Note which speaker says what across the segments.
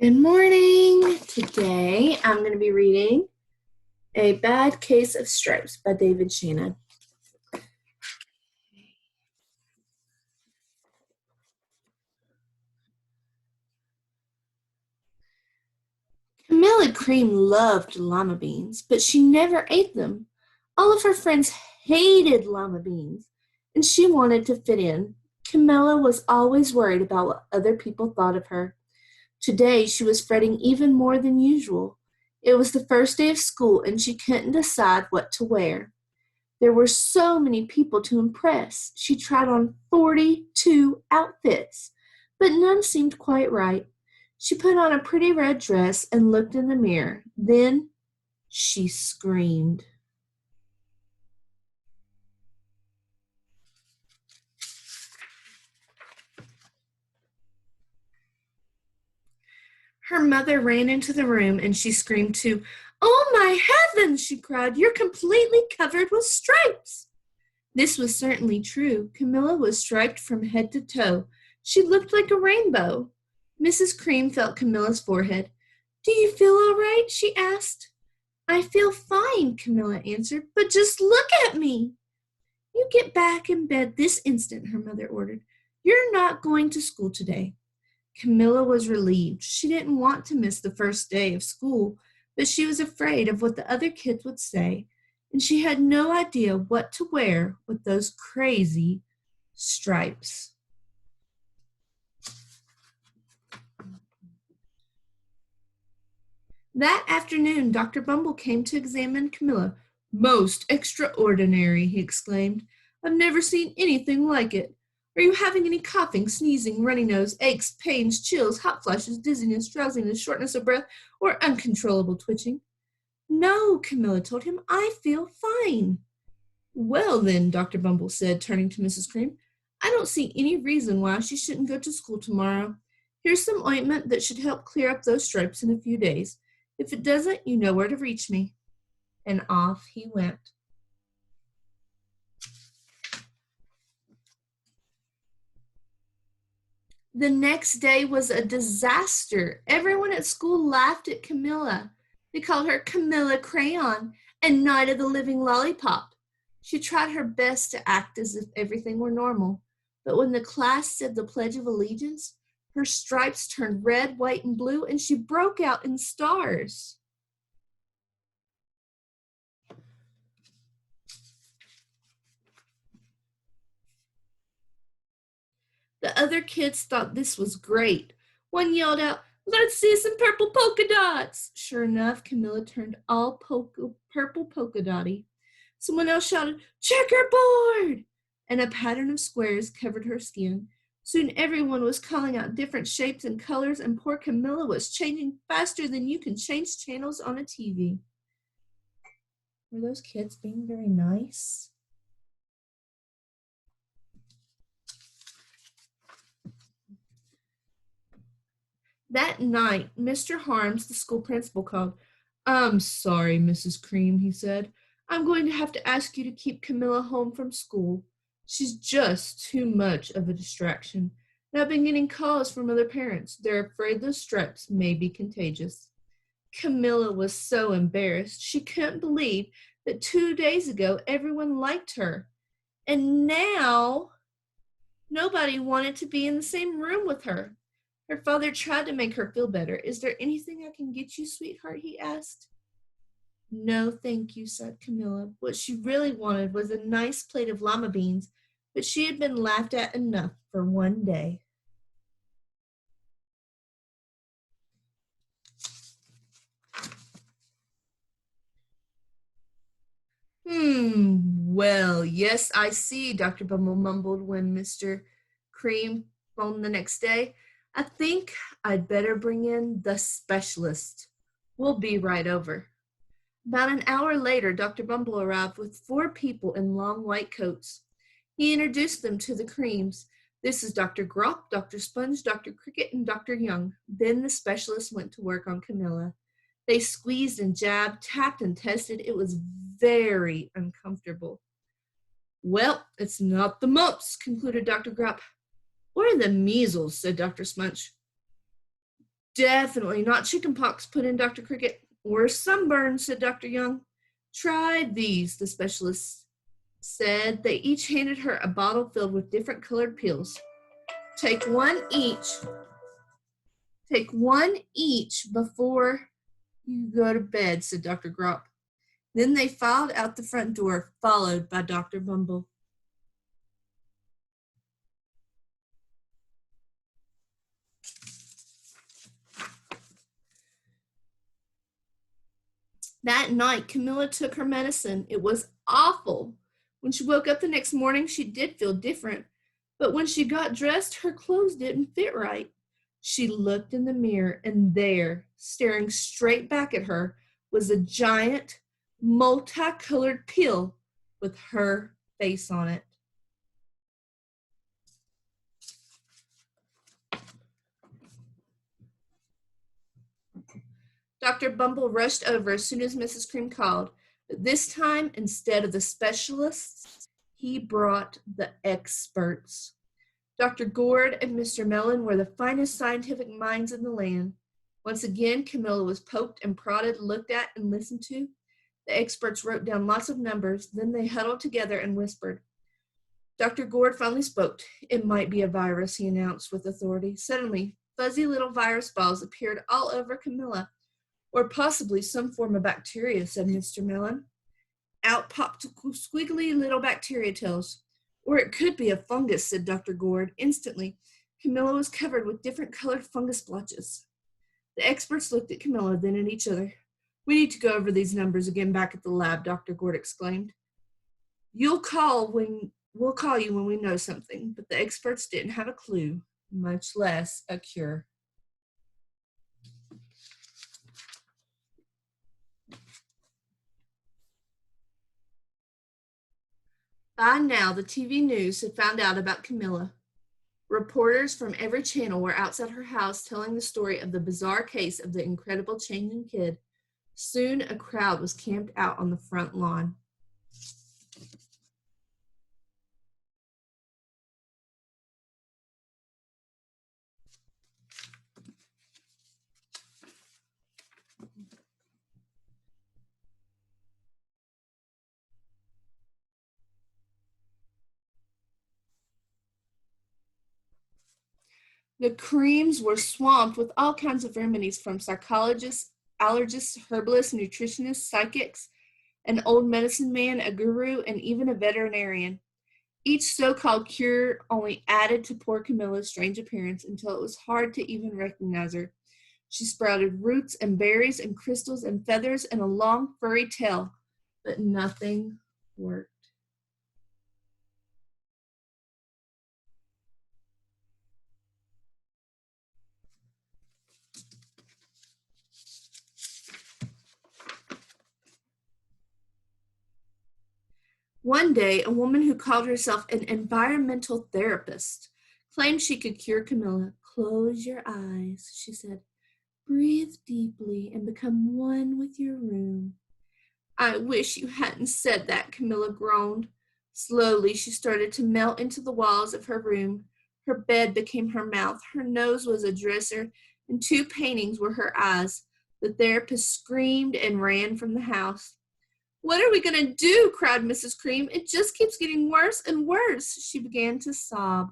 Speaker 1: Good morning. Today I'm going to be reading A Bad Case of Stripes by David Shannon. Camilla Cream loved lima beans, but she never ate them. All of her friends hated lima beans, and she wanted to fit in. Camilla was always worried about what other people thought of her. Today she was fretting even more than usual. It was the first day of school, and she couldn't decide what to wear. There were so many people to impress. She tried on 42 outfits, but none seemed quite right. She put on a pretty red dress and looked in the mirror. Then she screamed. Her mother ran into the room and she screamed too. "Oh my heavens!" she cried. "You're completely covered with stripes." This was certainly true. Camilla was striped from head to toe. She looked like a rainbow. Mrs. Cream felt Camilla's forehead. "Do you feel all right?" she asked. "I feel fine," Camilla answered, "but just look at me." "You get back in bed this instant," her mother ordered. "You're not going to school today." Camilla was relieved. She didn't want to miss the first day of school, but she was afraid of what the other kids would say, and she had no idea what to wear with those crazy stripes. That afternoon, Dr. Bumble came to examine Camilla. "Most extraordinary," he exclaimed. "I've never seen anything like it. Are you having any coughing, sneezing, runny nose, aches, pains, chills, hot flashes, dizziness, drowsiness, shortness of breath, or uncontrollable twitching?" "No," Camilla told him. "I feel fine." "Well, then," Dr. Bumble said, turning to Mrs. Cream, "I don't see any reason why she shouldn't go to school tomorrow. Here's some ointment that should help clear up those stripes in a few days. If it doesn't, you know where to reach me." And off he went. The next day was a disaster. Everyone at school laughed at Camilla. They called her Camilla Crayon and Night of the Living Lollipop. She tried her best to act as if everything were normal, but when the class said the Pledge of Allegiance, her stripes turned red, white, and blue, and she broke out in stars. The other kids thought this was great. One yelled out, "Let's see some purple polka dots." Sure enough, Camilla turned all purple polka dotty. Someone else shouted, "Checkerboard!" And a pattern of squares covered her skin. Soon everyone was calling out different shapes and colors, and poor Camilla was changing faster than you can change channels on a TV. Were those kids being very nice? That night, Mr. Harms, the school principal, called. "I'm sorry, Mrs. Cream," he said. "I'm going to have to ask you to keep Camilla home from school. She's just too much of a distraction. And I've been getting calls from other parents. They're afraid those stripes may be contagious." Camilla was so embarrassed. She couldn't believe that 2 days ago everyone liked her. And now nobody wanted to be in the same room with her. Her father tried to make her feel better. "Is there anything I can get you, sweetheart?" he asked. "No, thank you," said Camilla. What she really wanted was a nice plate of lima beans, but she had been laughed at enough for one day. Well, yes, I see," Dr. Bumble mumbled when Mr. Cream phoned the next day. "I think I'd better bring in the specialist. We'll be right over." About an hour later, Dr. Bumble arrived with 4 people in long white coats. He introduced them to the Creams. "This is Dr. Grop, Dr. Sponge, Dr. Cricket, and Dr. Young." Then the specialist went to work on Camilla. They squeezed and jabbed, tapped and tested. It was very uncomfortable. "Well, it's not the mumps," concluded Dr. Grop. "Or the measles," said Dr. Sponge. Definitely not chickenpox, put in Dr. Cricket. Or sunburn, said Dr. Young. Try these, the specialist said. They each handed her a bottle filled with different colored pills. Take one each. Take one each before you go to bed, said Dr. Grop. Then they filed out the front door, followed by Dr. Bumble. That night, Camilla took her medicine. It was awful. When she woke up the next morning, she did feel different. But when she got dressed, her clothes didn't fit right. She looked in the mirror, and there, staring straight back at her, was a giant, multicolored pill with her face on it. Dr. Bumble rushed over as soon as Mrs. Cream called, but this time, instead of the specialists, he brought the experts. Dr. Gourd and Mr. Mellon were the finest scientific minds in the land. Once again, Camilla was poked and prodded, looked at, and listened to. The experts wrote down lots of numbers, then they huddled together and whispered. Dr. Gourd finally spoke. It might be a virus, he announced with authority. Suddenly, fuzzy little virus balls appeared all over Camilla. Or possibly some form of bacteria, said Mr. Mellon. Out popped squiggly little bacteria tails. Or it could be a fungus, said Dr. Gourd. Instantly, Camilla was covered with different colored fungus blotches. The experts looked at Camilla, then at each other. We need to go over these numbers again back at the lab, Dr. Gourd exclaimed. We'll call you when we know something, but the experts didn't have a clue, much less a cure. By now, the TV news had found out about Camilla. Reporters from every channel were outside her house telling the story of the bizarre case of the incredible changing kid. Soon, a crowd was camped out on the front lawn. The creams were swamped with all kinds of remedies from psychologists, allergists, herbalists, nutritionists, psychics, an old medicine man, a guru, and even a veterinarian. Each so-called cure only added to poor Camilla's strange appearance until it was hard to even recognize her. She sprouted roots and berries and crystals and feathers and a long furry tail, but nothing worked. One day, a woman who called herself an environmental therapist claimed she could cure Camilla. Close your eyes, she said. Breathe deeply and become one with your room. I wish you hadn't said that, Camilla groaned. Slowly, she started to melt into the walls of her room. Her bed became her mouth, her nose was a dresser, and two paintings were her eyes. The therapist screamed and ran from the house. What are we going to do? Cried Mrs. Cream. It just keeps getting worse and worse. She began to sob.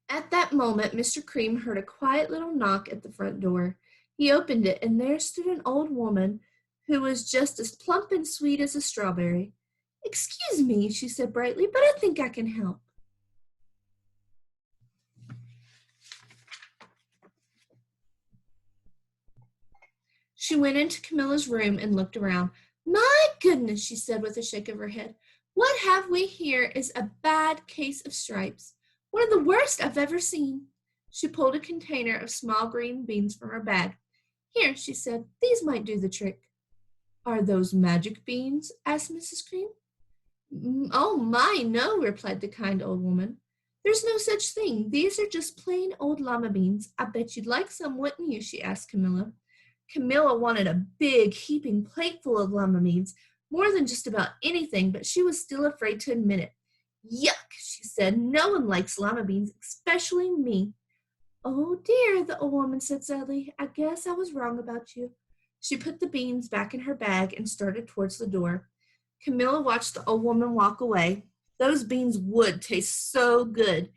Speaker 1: At that moment, Mr. Cream heard a quiet little knock at the front door. He opened it, and there stood an old woman who was just as plump and sweet as a strawberry. Excuse me, she said brightly, but I think I can help. She went into Camilla's room and looked around. My goodness, she said with a shake of her head. What have we here is a bad case of stripes. One of the worst I've ever seen. She pulled a container of small green beans from her bag. Here, she said, these might do the trick. Are those magic beans? Asked Mrs. Cream. Oh my, no, replied the kind old woman. There's no such thing. These are just plain old llama beans. I bet you'd like some, wouldn't you? She asked Camilla. Camilla wanted a big, heaping plate full of llama beans, more than just about anything, but she was still afraid to admit it. Yuck, she said. No one likes llama beans, especially me. Oh dear, the old woman said sadly. I guess I was wrong about you. She put the beans back in her bag and started towards the door. Camilla watched the old woman walk away. Those beans would taste so good.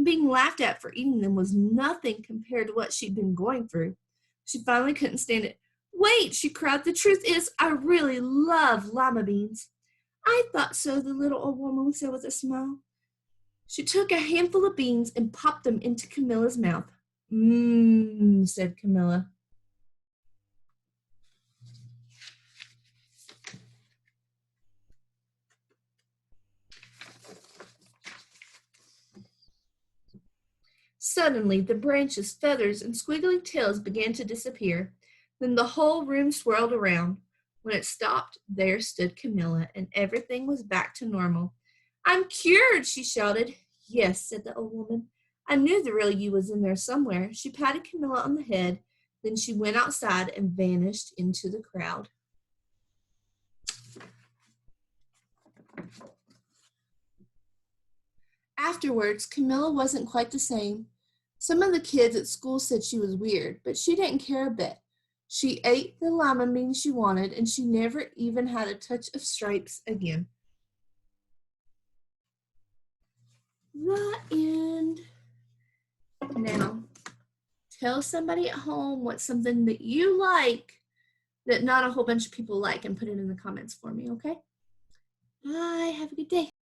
Speaker 1: Being laughed at for eating them was nothing compared to what she'd been going through. She finally couldn't stand it. Wait, she cried. The truth is, I really love llama beans. I thought so, the little old woman said with a smile. She took a handful of beans and popped them into Camilla's mouth. Mmm, said Camilla. Suddenly, the branches, feathers, and squiggly tails began to disappear. Then the whole room swirled around. When it stopped, there stood Camilla, and everything was back to normal. I'm cured, she shouted. Yes, said the old woman. I knew the real you was in there somewhere. She patted Camilla on the head. Then she went outside and vanished into the crowd. Afterwards, Camilla wasn't quite the same. Some of the kids at school said she was weird, but she didn't care a bit. She ate the llama beans she wanted, and she never even had a touch of stripes again. The end. Now, tell somebody at home what's something that you like that not a whole bunch of people like and put it in the comments for me, okay? Bye. Have a good day.